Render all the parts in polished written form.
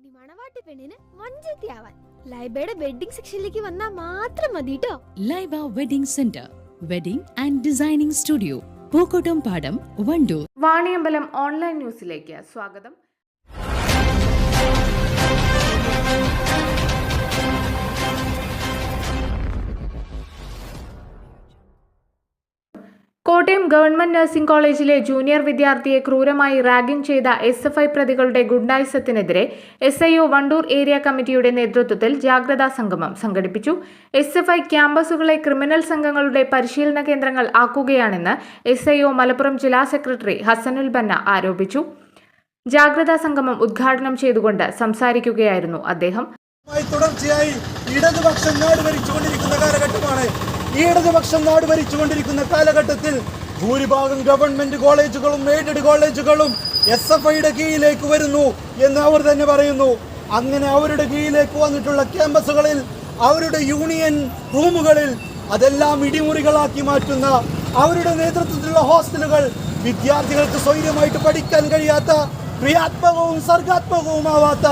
ഇനി മണവാട്ടി പെണ്ണിന് മഞ്ചത്തിയാവാൻ ലൈബയുടെ വെഡിങ് സെക്ഷനിലേക്ക് വന്നാൽ മാത്രം മതി ട്ടോ. Laiba wedding centre, wedding and designing studio, Pookottam പാടം, വണ്ടൂർ. വാണിയമ്പലം ഓൺലൈൻ ന്യൂസിലേക്ക് സ്വാഗതം. കോട്ടയം ഗവൺമെന്റ് നഴ്സിംഗ് കോളേജിലെ ജൂനിയർ വിദ്യാർത്ഥിയെ ക്രൂരമായി റാഗിംഗ് ചെയ്ത SFI പ്രതികളുടെ ഗുണ്ടായിസത്തിനെതിരെ SIO വണ്ടൂർ ഏരിയ കമ്മിറ്റിയുടെ നേതൃത്വത്തിൽ ജാഗ്രതാ സംഗമം സംഘടിപ്പിച്ചു. SFI ക്യാമ്പസുകളെ ക്രിമിനൽ സംഘങ്ങളുടെ പരിശീലന കേന്ദ്രങ്ങൾ ആക്കുകയാണെന്ന് SIO മലപ്പുറം ജില്ലാ സെക്രട്ടറി ഹസനുൽ ബന്ന ആരോപിച്ചു. ജാഗ്രതാ സംഗമം ഉദ്ഘാടനം ചെയ്തുകൊണ്ട് സംസാരിക്കുകയായിരുന്നു അദ്ദേഹം. തുടർച്ചയായി ഇടതുപക്ഷം നാട് ഭരിച്ചുകൊണ്ടിരിക്കുന്ന കാലഘട്ടത്തിൽ ഭൂരിഭാഗം ഗവൺമെന്റ് കോളേജുകളും എയ്ഡഡ് കോളേജുകളും SFIയുടെ കീഴിലേക്ക് വരുന്നു എന്ന് അവർ തന്നെ പറയുന്നു. അങ്ങനെ അവരുടെ കീഴിലേക്ക് വന്നിട്ടുള്ള ക്യാമ്പസുകളിൽ, അവരുടെ യൂണിയൻ റൂമുകളിൽ അതെല്ലാം ഇടിമുറികളാക്കി മാറ്റുന്ന, അവരുടെ നേതൃത്വത്തിലുള്ള ഹോസ്റ്റലുകൾ വിദ്യാർത്ഥികൾക്ക് സ്വൈര്യമായിട്ട് പഠിക്കാൻ കഴിയാത്ത, ക്രിയാത്മകവും സർഗാത്മകവുമാവാത്ത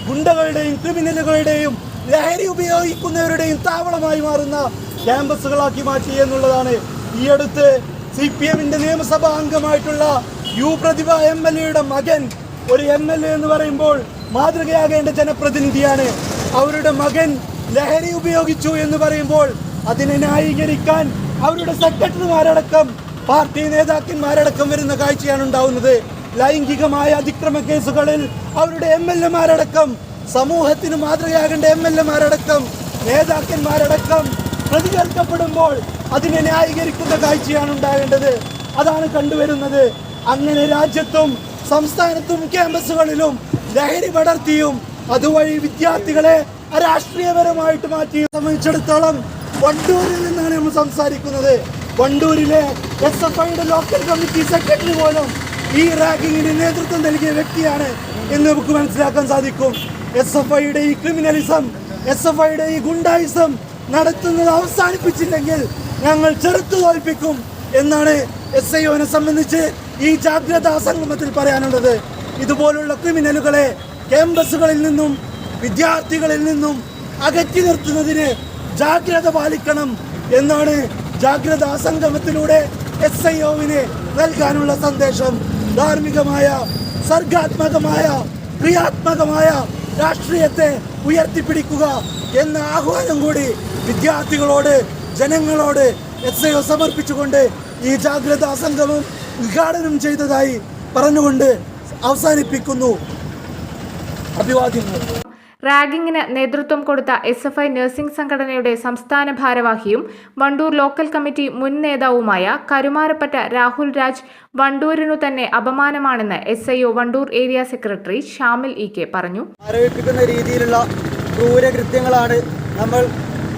ഗുണ്ടകളുടെയും ക്രിമിനലുകളുടെയും ലഹരി ഉപയോഗിക്കുന്നവരുടെയും താവളമായി മാറുന്ന ക്യാമ്പസുകളാക്കി മാറ്റി എന്നുള്ളതാണ്. ഈ അടുത്ത് CPMന്റെ നിയമസഭാ അംഗമായിട്ടുള്ള പ്രതിഭ MLAയുടെ മകൻ, ഒരു MLA എന്ന് പറയുമ്പോൾ മാതൃകയാകേണ്ട ജനപ്രതിനിധിയാണ്. അവരുടെ മകൻ ലഹരി ഉപയോഗിച്ചു എന്ന് പറയുമ്പോൾ അതിനെ ന്യായീകരിക്കാൻ അവരുടെ സെക്രട്ടറിമാരടക്കം, പാർട്ടി നേതാക്കന്മാരടക്കം വരുന്ന കാഴ്ചയാണ് ഉണ്ടാവുന്നത്. ലൈംഗികമായ അതിക്രമ കേസുകളിൽ അവരുടെ MLAമാരടക്കം, സമൂഹത്തിന് മാതൃകയാകേണ്ട MLAമാരടക്കം, നേതാക്കന്മാരടക്കം പ്രതികരിക്കപ്പെടുമ്പോൾ അതിനെ ന്യായീകരിക്കുന്ന കാഴ്ചയാണ് ഉണ്ടാകേണ്ടത്. അതാണ് കണ്ടുവരുന്നത്. അങ്ങനെ രാജ്യത്തും സംസ്ഥാനത്തും ക്യാമ്പസുകളിലും ലഹരി പടർത്തിയും അതുവഴി വിദ്യാർത്ഥികളെ രാഷ്ട്രീയപരമായിട്ട് മാറ്റി. സംബന്ധിച്ചിടത്തോളം വണ്ടൂരിൽ നിന്നാണ് നമ്മൾ സംസാരിക്കുന്നത്. വണ്ടൂരിലെ SFIയുടെ ലോക്കൽ കമ്മിറ്റി സെക്രട്ടറി പോലും ഈ റാഗിങ്ങിന് നേതൃത്വം നൽകിയ വ്യക്തിയാണ് എന്ന് നമുക്ക് മനസ്സിലാക്കാൻ സാധിക്കും. SFIയുടെ ഈ ക്രിമിനലിസം, SFIയുടെ ഈ ഗുണ്ടായിസം നടത്തുന്നത് അവസാനിപ്പിച്ചില്ലെങ്കിൽ ഞങ്ങൾ ചെറുത്തു തോൽപ്പിക്കും എന്നാണ് SIOനെ സംബന്ധിച്ച് ഈ ജാഗ്രതാ സംഗമത്തിൽ പറയാനുള്ളത്. ഇതുപോലുള്ള ക്രിമിനലുകളെ ക്യാമ്പസുകളിൽ നിന്നും വിദ്യാർത്ഥികളിൽ നിന്നും അകറ്റി നിർത്തുന്നതിന് ജാഗ്രത പാലിക്കണം എന്നാണ് ജാഗ്രതാ സംഗമത്തിലൂടെ SIOവിന് നൽകാനുള്ള സന്ദേശം. ധാർമ്മികമായ, സർഗാത്മകമായ, ക്രിയാത്മകമായ രാഷ്ട്രീയത്തെ ഉയർത്തിപ്പിടിക്കുക എന്ന ആഹ്വാനം കൂടി വിദ്യാർത്ഥികളോട്, ജനങ്ങളോട് SIO സമർപ്പിച്ചുകൊണ്ട് ഈ ജാഗ്രതാ സംഗമം ഉദ്ഘാടനം ചെയ്തതായി പറഞ്ഞുകൊണ്ട് അവസാനിപ്പിക്കുന്നു. അഭിവാദ്യങ്ങൾ. റാഗിങ്ങിന് നേതൃത്വം കൊടുത്ത SFI നഴ്സിംഗ് സംഘടനയുടെ സംസ്ഥാന ഭാരവാഹിയും വണ്ടൂർ ലോക്കൽ കമ്മിറ്റി മുൻ നേതാവുമായ കരുമാരപ്പറ്റ രാഹുൽ രാജ് വണ്ടൂരിനു തന്നെ അപമാനമാണെന്ന് SIO Wandoor area secretary Shamil EK പറഞ്ഞു. ആരോപിക്കുന്ന രീതിയിലുള്ള ക്രൂരകൃത്യങ്ങളാണ് നമ്മൾ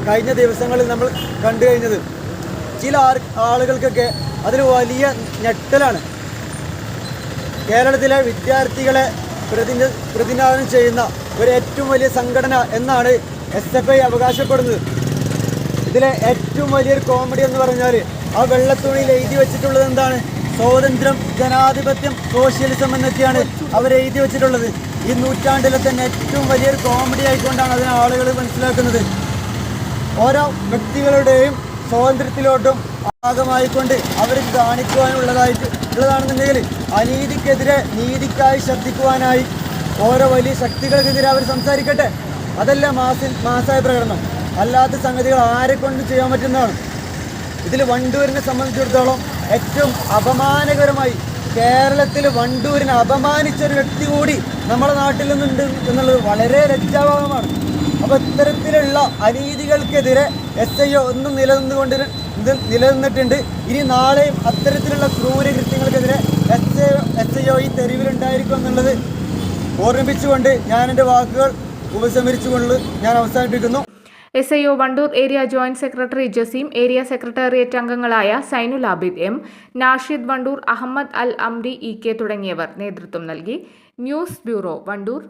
കഴിഞ്ഞ ദിവസങ്ങളിൽ നമ്മൾ കണ്ടു കഴിഞ്ഞത്. ചില ആളുകൾക്കൊക്കെ അതിൽ വലിയ ഞെട്ടലാണ്. കേരളത്തിലെ വിദ്യാർത്ഥികളെ പ്രതിനിധാനം ചെയ്യുന്ന ഒരു ഏറ്റവും വലിയ സംഘടന എന്നാണ് SFI അവകാശപ്പെടുന്നത്. ഇതിലെ ഏറ്റവും വലിയൊരു കോമഡി എന്ന് പറഞ്ഞാൽ ആ വെള്ളത്തുണിയിൽ എഴുതി വെച്ചിട്ടുള്ളത് എന്താണ്? സ്വാതന്ത്ര്യം, ജനാധിപത്യം, സോഷ്യലിസം എന്നൊക്കെയാണ് അവരെഴുതി വെച്ചിട്ടുള്ളത്. ഈ നൂറ്റാണ്ടിലെ തന്നെ ഏറ്റവും വലിയൊരു കോമഡി ആയിക്കൊണ്ടാണ് അതിനെ ആളുകൾ മനസ്സിലാക്കുന്നത്. ഓരോ വ്യക്തികളുടെയും സ്വാതന്ത്ര്യത്തിലോട്ടും ഭാഗമായിക്കൊണ്ട് അവർക്ക് കാണിക്കുവാനുള്ളതാണെന്നുണ്ടെങ്കിൽ അനീതിക്കെതിരെ നീതിക്കായി ശബ്ദിക്കുവാനായി ഓരോ വലിയ ശക്തികൾക്കെതിരെ അവർ സംസാരിക്കട്ടെ. അതല്ല മാസായ പ്രകടനം. അല്ലാത്ത സംഗതികൾ ആരെ കൊണ്ട് ചെയ്യാൻ പറ്റുന്നതാണ്. ഇതിൽ വണ്ടൂരിനെ സംബന്ധിച്ചിടത്തോളം ഏറ്റവും അപമാനകരമായി കേരളത്തിൽ വണ്ടൂരിനെ അപമാനിച്ചൊരു വ്യക്തി കൂടി നമ്മുടെ നാട്ടിൽ നിന്നുണ്ട് എന്നുള്ളത് വളരെ ലജ്ജാവഹമാണ്. അപ്പോൾ ഇത്തരത്തിലുള്ള അനീതികൾക്കെതിരെ SIO ഒന്നും നിലനിന്നിട്ടുണ്ട്. ഇനി നാളെയും അത്തരത്തിലുള്ള ക്രൂരകൃത്യങ്ങൾക്കെതിരെ SIO ഈ തെരുവിലുണ്ടായിരിക്കും എന്നുള്ളത് ഓർമ്മിപ്പിച്ചുകൊണ്ട് ഞാൻ എൻ്റെ വാക്കുകൾ ഉപസംഹരിച്ചുകൊണ്ട് ഞാൻ അവസാനിപ്പിക്കുന്നു. SIO Wandoor area joint secretary Jaseem, area secretariat അംഗങ്ങളായ സൈനുൽ ആബിദ് M, നാഷിദ് വണ്ടൂർ, അഹമ്മദ് അൽ അംരി EK തുടങ്ങിയവർ നേതൃത്വം നൽകി. News bureau, Wandoor.